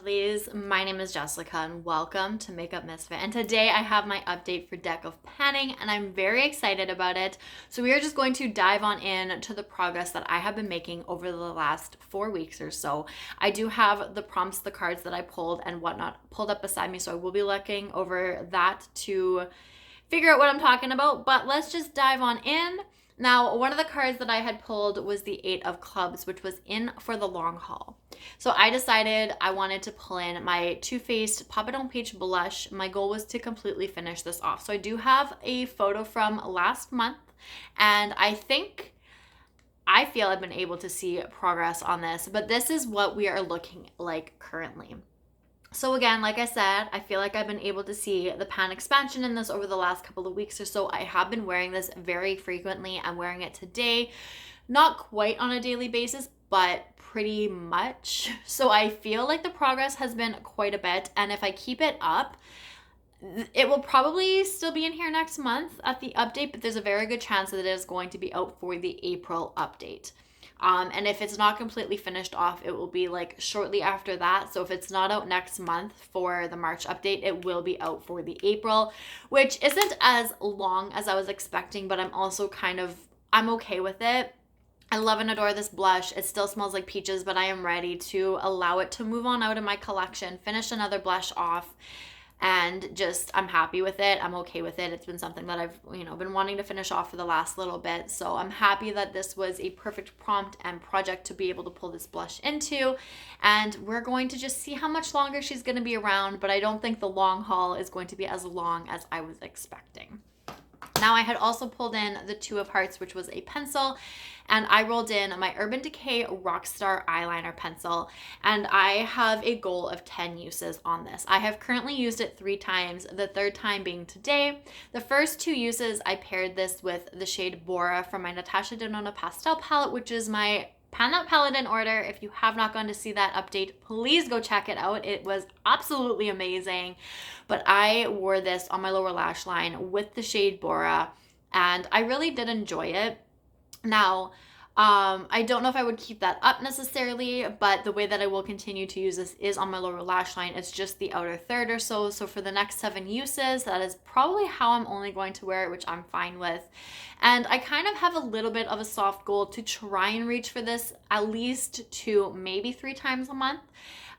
lovelies. My name is Jessica and welcome to Makeup Misfit. And today I have my update for Deck of Panning and I'm very excited about it. So we are just going to dive on in to the progress that I have been making over the last 4 weeks or so. I do have the prompts, the cards that I pulled and whatnot pulled up beside me. So I will be looking over that to figure out what I'm talking about. But let's just dive on in. Now, one of the cards that I had pulled was the Eight of Clubs, which was in for the long haul. So I decided I wanted to pull in my Too Faced Pop It On Peach blush. My goal was to completely finish this off. So I do have a photo from last month, and I feel I've been able to see progress on this, but this is what we are looking like currently. So again, like I said, I feel like I've been able to see the pan expansion in this over the last couple of weeks or so. I have been wearing this very frequently. I'm wearing it today, not quite on a daily basis, but pretty much. So I feel like the progress has been quite a bit. And if I keep it up, it will probably still be in here next month at the update, but there's a very good chance that it is going to be out for the April update. And if it's not completely finished off, it will be like shortly after that. So if it's not out next month for the March update, it will be out for the April, which isn't as long as I was expecting, but I'm also I'm okay with it. I love and adore this blush. It still smells like peaches, but I am ready to allow it to move on out of my collection, finish another blush off, and just I'm happy with it. I'm okay with it. It's been something that I've been wanting to finish off for the last little bit, so I'm happy that this was a perfect prompt and project to be able to pull this blush into. And we're going to just see how much longer she's going to be around, but I don't think the long haul is going to be as long as I was expecting. Now, I had also pulled in the Two of Hearts, which was a pencil, and I rolled in my Urban Decay Rockstar eyeliner pencil, and I have a goal of 10 uses on this. I have currently used it 3 times, the third time being today. The first 2 uses, I paired this with the shade Bora from my Natasha Denona Pastel palette, which is my Pan That palette in order. If you have not gone to see that update, please go check it out. It was absolutely amazing. But I wore this on my lower lash line with the shade Bora, and I really did enjoy it. Now, I don't know if I would keep that up necessarily, but the way that I will continue to use this is on my lower lash line. It's just the outer third or so. So for the next 7 uses, that is probably how I'm only going to wear it, which I'm fine with. And I kind of have a little bit of a soft goal to try and reach for this at least 2, maybe 3 times a month.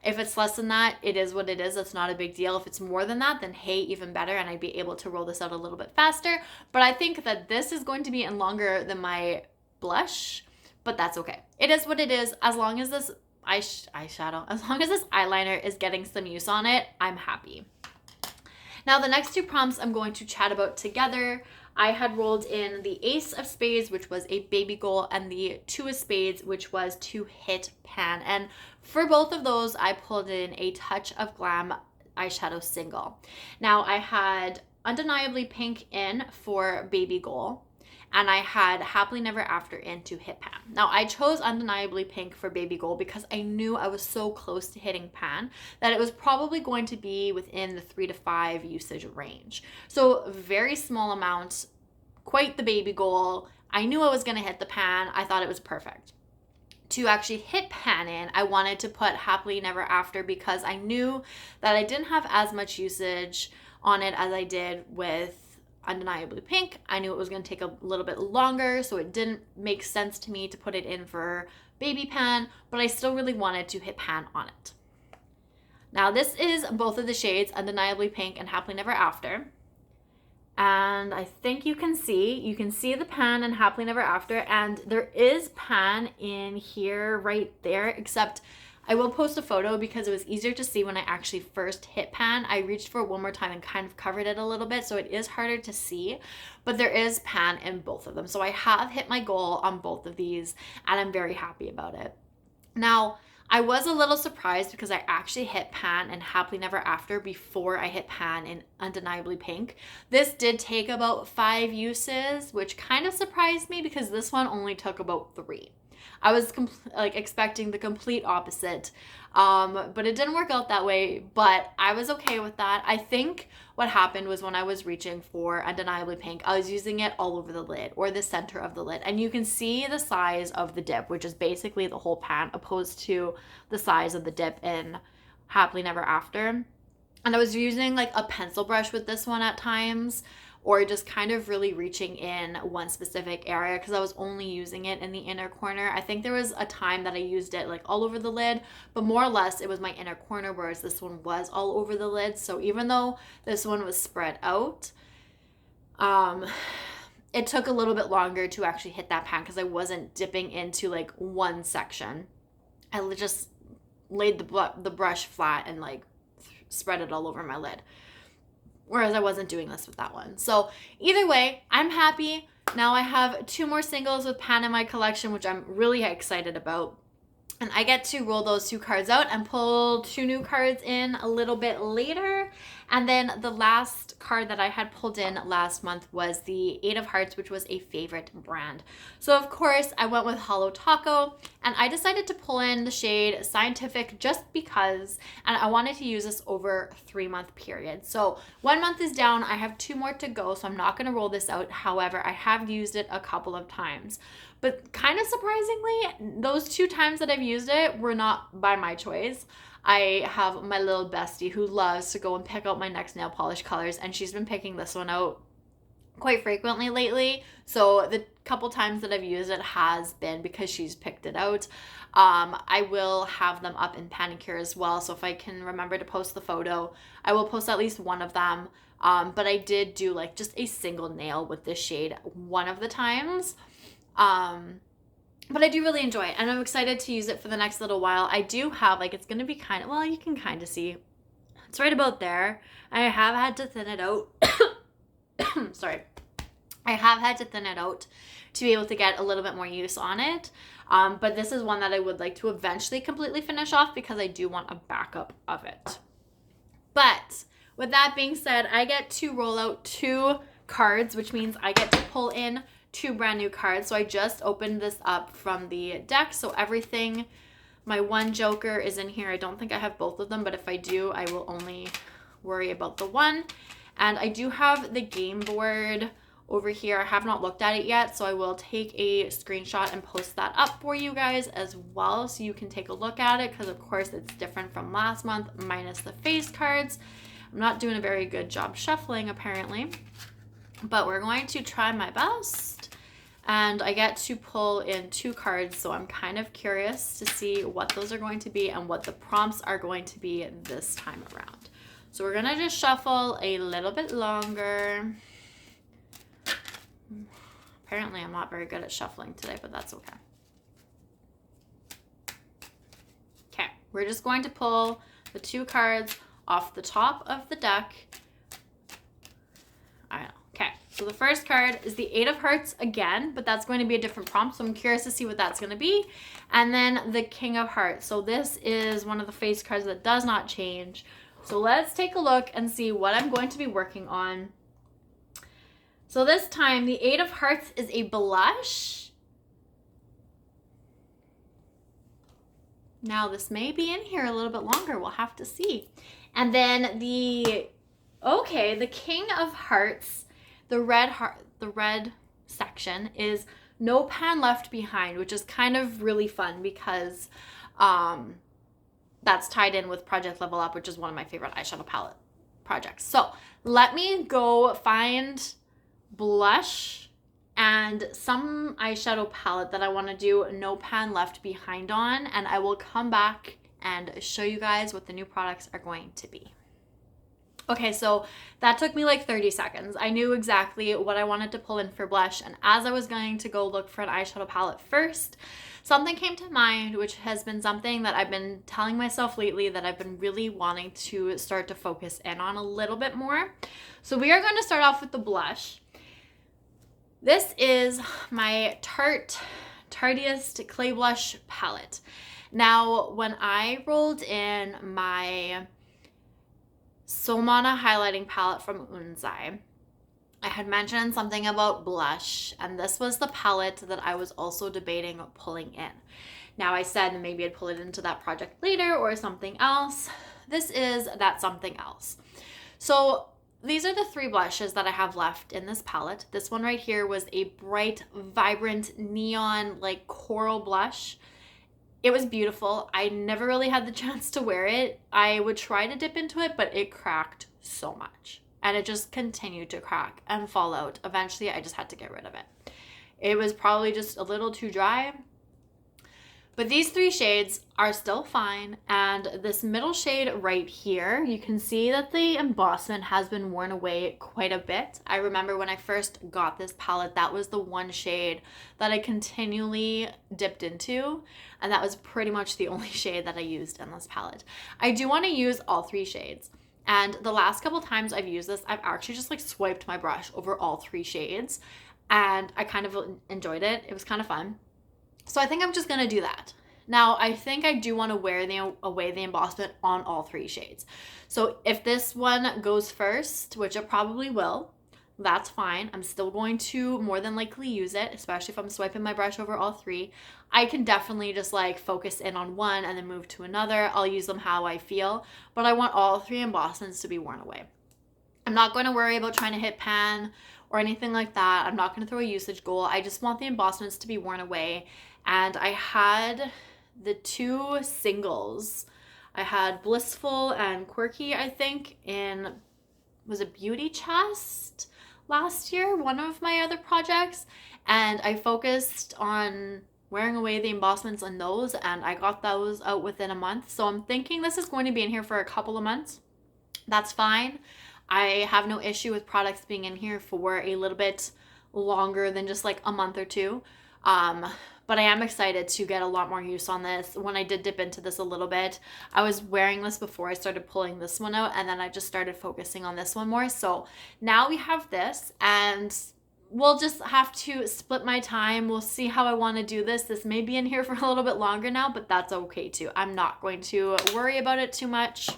If it's less than that, it is what it is. It's not a big deal. If it's more than that, then hey, even better, and I'd be able to roll this out a little bit faster. But I think that this is going to be in longer than my blush, but that's okay. It is what it is. As long as this eyeshadow, as long as this eyeliner is getting some use on it, I'm happy. Now, the next 2 prompts I'm going to chat about together. I had rolled in the Ace of Spades, which was a baby goal, and the 2 of Spades, which was to hit pan. And for both of those, I pulled in a touch of Glam eyeshadow single. Now, I had Undeniably Pink in for baby goal, and I had Happily Never After in to hit pan. Now, I chose Undeniably Pink for baby goal because I knew I was so close to hitting pan that it was probably going to be within the 3 to 5 usage range. So very small amounts, quite the baby goal. I knew I was going to hit the pan. I thought it was perfect. To actually hit pan in, I wanted to put Happily Never After because I knew that I didn't have as much usage on it as I did with Undeniably Pink. I knew it was going to take a little bit longer, so it didn't make sense to me to put it in for baby pan, but I still really wanted to hit pan on it. Now, this is both of the shades, Undeniably Pink and Happily Never After. And I think you can see the pan and Happily Never After, and there is pan in here right there, except I will post a photo because it was easier to see when I actually first hit pan. I reached for it one more time and kind of covered it a little bit, so it is harder to see, but there is pan in both of them. So I have hit my goal on both of these, and I'm very happy about it. Now, I was a little surprised because I actually hit pan and Happily Never After before I hit pan in Undeniably Pink. This did take about 5 uses, which kind of surprised me because this one only took about 3. I was expecting the complete opposite, but it didn't work out that way, but I was okay with that. I think what happened was when I was reaching for Undeniably Pink, I was using it all over the lid or the center of the lid, and you can see the size of the dip, which is basically the whole pan, opposed to the size of the dip in happily never after. And I was using like a pencil brush with this one at times, or just kind of really reaching in one specific area because I was only using it in the inner corner. I think there was a time that I used it like all over the lid, but more or less it was my inner corner, whereas this one was all over the lid. So even though this one was spread out, it took a little bit longer to actually hit that pan because I wasn't dipping into like one section. I just laid the brush flat and like spread it all over my lid. Whereas I wasn't doing this with that one. So either way, I'm happy. Now I have 2 more singles with pan in my collection, which I'm really excited about. And I get to roll those 2 cards out and pull 2 new cards in a little bit later. And then the last card that I had pulled in last month was the 8 of Hearts, which was a favorite brand. So of course I went with Holo Taco, and I decided to pull in the shade Cyantific just because, and I wanted to use this over a 3-month period. So 1 month is down, I have 2 more to go, so I'm not going to roll this out. However, I have used it a couple of times. But kind of surprisingly, those 2 times that I've used it were not by my choice. I have my little bestie who loves to go and pick out my next nail polish colors, and she's been picking this one out quite frequently lately. So the couple times that I've used it has been because she's picked it out. I will have them up in Panicure as well. So if I can remember to post the photo, I will post at least one of them. But I did do like just a single nail with this shade one of the times. But I do really enjoy it, and I'm excited to use it for the next little while. I do have, like, it's going to be kind of, well, you can kind of see. It's right about there. I have had to thin it out. Sorry. I have had to thin it out to be able to get a little bit more use on it. But this is one that I would like to eventually completely finish off because I do want a backup of it. But with that being said, I get to roll out 2 cards, which means I get to pull in 2 brand new cards. So I just opened this up from the deck. So everything, my 1 Joker is in here. I don't think I have both of them, but if I do, I will only worry about the 1. And I do have the game board over here. I have not looked at it yet, so I will take a screenshot and post that up for you guys as well, so you can take a look at it, because of course it's different from last month minus the face cards. I'm not doing a very good job shuffling apparently, but we're going to try my best. And I get to pull in 2 cards, so I'm kind of curious to see what those are going to be and what the prompts are going to be this time around. So we're gonna just shuffle a little bit longer. Apparently I'm not very good at shuffling today, but that's okay. Okay, we're just going to pull the 2 cards off the top of the deck. I know. Okay, so the first card is the 8 of Hearts again, but that's going to be a different prompt, so I'm curious to see what that's going to be. And then the King of Hearts. So this is one of the face cards that does not change. So let's take a look and see what I'm going to be working on. So this time, the 8 of Hearts is a blush. Now this may be in here a little bit longer. We'll have to see. And then the King of Hearts, the red section is No Pan Left Behind, which is kind of really fun because that's tied in with Project Level Up, which is one of my favorite eyeshadow palette projects. So let me go find blush and some eyeshadow palette that I want to do No Pan Left Behind on, and I will come back and show you guys what the new products are going to be. Okay, so that took me like 30 seconds. I knew exactly what I wanted to pull in for blush, and as I was going to go look for an eyeshadow palette first, something came to mind, which has been something that I've been telling myself lately that I've been really wanting to start to focus in on a little bit more. So we are going to start off with the blush. This is my Tartiest Clay Blush palette. Now, when I rolled in my Solmana highlighting palette from Unzai, I had mentioned something about blush, and this was the palette that I was also debating pulling in. Now, I said maybe I'd pull it into that project later or something else. This is that something else. So these are the 3 blushes that I have left in this palette. This one right here was a bright, vibrant, neon, like coral blush. It was beautiful. I never really had the chance to wear it. I would try to dip into it, but it cracked so much. And it just continued to crack and fall out. Eventually, I just had to get rid of it. It was probably just a little too dry. But these three shades are still fine. And this middle shade right here, you can see that the embossment has been worn away quite a bit. I remember when I first got this palette, that was the one shade that I continually dipped into. And that was pretty much the only shade that I used in this palette. I do want to use all three shades. And the last couple times I've used this, I've actually just like swiped my brush over all three shades. And I kind of enjoyed it. It was kind of fun. So I think I'm just going to do that. Now, I think I do want to wear away the embossment on all three shades. So if this one goes first, which it probably will, that's fine. I'm still going to more than likely use it, especially if I'm swiping my brush over all three. I can definitely just like focus in on one and then move to another. I'll use them how I feel, but I want all three embossments to be worn away. I'm not going to worry about trying to hit pan or anything like that. I'm not going to throw a usage goal. I just want the embossments to be worn away. And I had the two singles. I had Blissful and Quirky, I think, was a Beauty Chest last year, one of my other projects. And I focused on wearing away the embossments on those, and I got those out within a month. So I'm thinking this is going to be in here for a couple of months. That's fine. I have no issue with products being in here for a little bit longer than just like a month or two. But I am excited to get a lot more use on this. When I did dip into this a little bit, I was wearing this before I started pulling this one out, and then I just started focusing on this one more. So now we have this, and we'll just have to split my time. We'll see how I want to do this. This may be in here for a little bit longer now, but that's okay too. I'm not going to worry about it too much.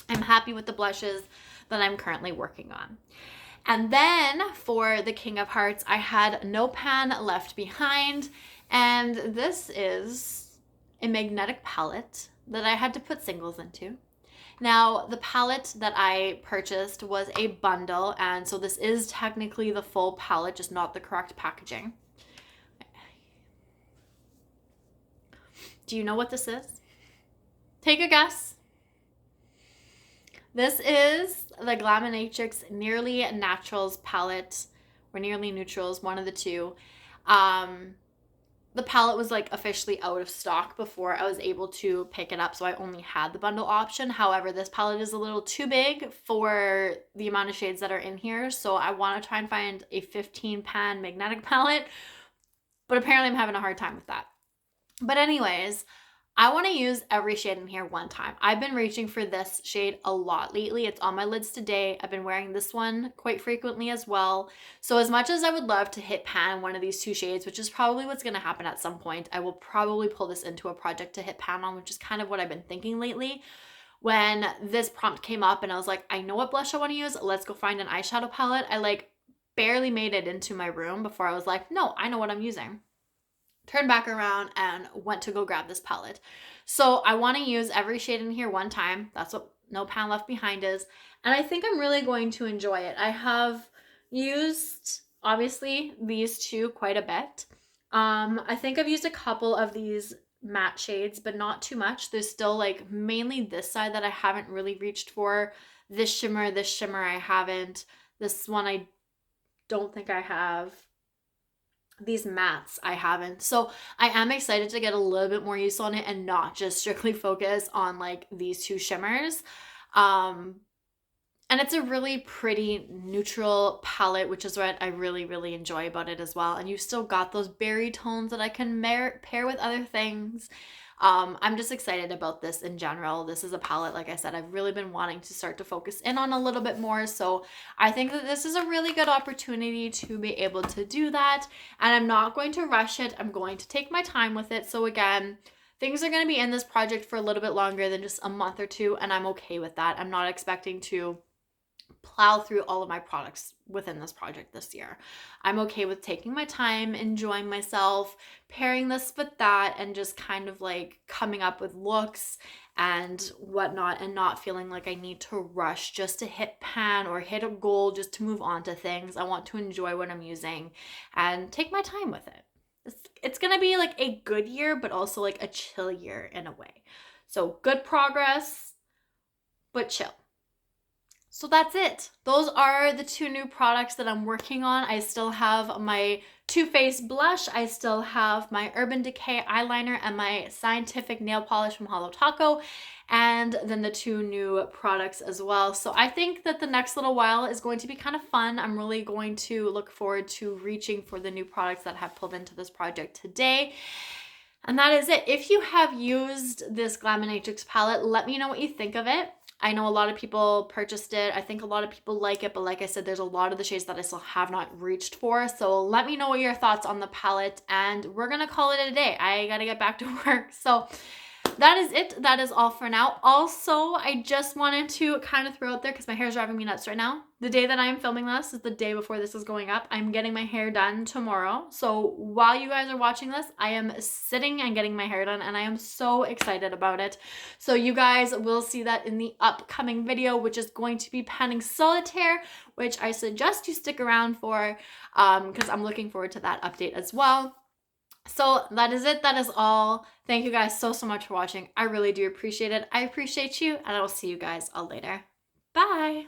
I'm happy with the blushes that I'm currently working on. And then for the King of Hearts, I had No Pan Left Behind. And this is a magnetic palette that I had to put singles into. Now, the palette that I purchased was a bundle, and so this is technically the full palette, just not the correct packaging. Do you know what this is? Take a guess. This is the Glaminatrix Nearly Naturals palette, or Nearly Neutrals, one of the two. The palette was like officially out of stock before I was able to pick it up, so I only had the bundle option. However, this palette is a little too big for the amount of shades that are in here, so I want to try and find a 15 pan magnetic palette, but apparently I'm having a hard time with that. But anyways, I want to use every shade in here one time. I've been reaching for this shade a lot lately. It's on my lids today. I've been wearing this one quite frequently as well. So as much as I would love to hit pan one of these two shades, which is probably what's going to happen at some point, I will probably pull this into a project to hit pan on, which is kind of what I've been thinking lately. When this prompt came up and I was like, I know what blush I want to use. Let's go find an eyeshadow palette. I like barely made it into my room before I was like, no, I know what I'm using. Turned back around and went to go grab this palette. So I want to use every shade in here one time. That's what No Pan Left Behind is. And I think I'm really going to enjoy it. I have used, obviously, these two quite a bit. I think I've used a couple of these matte shades, but not too much. There's still like mainly this side that I haven't really reached for. This shimmer I haven't. This one I don't think I have. These mattes I haven't. So I am excited to get a little bit more use on it and not just strictly focus on like these two shimmers. And it's a really pretty neutral palette, which is what I really enjoy about it as well. And you still got those berry tones that I can pair with other things. I'm just excited about this in general. This is a palette, like I said, I've really been wanting to start to focus in on a little bit more. So I think that this is a really good opportunity to be able to do that. And I'm not going to rush it. I'm going to take my time with it. So again, things are going to be in this project for a little bit longer than just a month or two. And I'm okay with that. I'm not expecting to plow through all of my products within this project this year. I'm okay with taking my time, enjoying myself, pairing this with that, and just kind of like coming up with looks and whatnot, and not feeling like I need to rush just to hit pan or hit a goal just to move on to things. I want to enjoy what I'm using and take my time with it. it's gonna be like a good year, but also like a chill year in a way. So good progress, but chill. So that's it. Those are the 2 new products that I'm working on. I still have my Too Faced blush. I still have my Urban Decay eyeliner and my Cyantific nail polish from Holo Taco. And then the 2 new products as well. So I think that the next little while is going to be kind of fun. I'm really going to look forward to reaching for the new products that have pulled into this project today. And that is it. If you have used this glaminatrix palette, let me know what you think of it. I know a lot of people purchased it. I think a lot of people like it, but like I said, there's a lot of the shades that I still have not reached for. So let me know what your thoughts on the palette, and we're gonna call it a day. I gotta get back to work. So that is it. That is all for now. Also, I just wanted to kind of throw out there, because my hair is driving me nuts right now. The day that I am filming this is the day before this is going up. I'm getting my hair done tomorrow. So while you guys are watching this, I am sitting and getting my hair done, and I am so excited about it. So you guys will see that in the upcoming video, which is going to be panning solitaire, which I suggest you stick around for, because I'm looking forward to that update as well. So that is it. That is all. Thank you guys so much for watching. I really do appreciate it. I appreciate you, and I will see you guys all later. Bye.